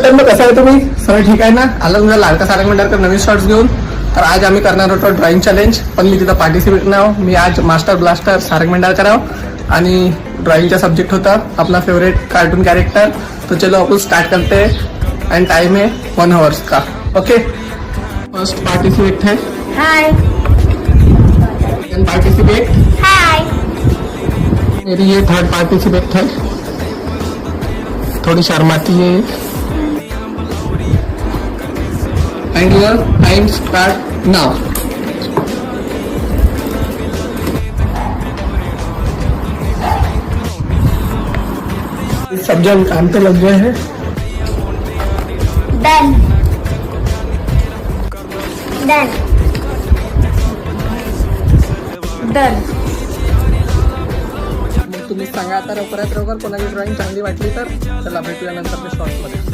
तर कसं आहे तुम्ही सगळं ठीक आहे ना? आला तुमचा लाडका सारंग मंडळकर नवीन शॉर्ट्स घेऊन. तर आज आम्ही करणार होतो ड्रॉइंग चॅलेंज, पण मी तिथं पार्टिसिपेट नाही. मी आज मास्टर ब्लास्टर सारंग मंडळकर आणि ड्रॉइंगचा सब्जेक्ट होता अपना फेवरेट कार्टून कैरेक्टर. तो चलो अपन स्टार्ट करते हैं एंड टाइम है 1 आवर्स का. ओके, फर्स्ट पार्टिसिपेट है हाय. सेकंड पार्टिसिपेट हाय. मेरी ये थर्ड पार्टिसिपेट है, थोड़ी शर्माती है. And your time start now. सब जन काम पे लग गए हैं. डन. डन. डन. तुम्ही सांगा आता लवकरात लवकर कोणाची ड्रॉइंग चांगली वाटली तर. चला भेटूया नंतरच्या शॉर्ट्समध्ये.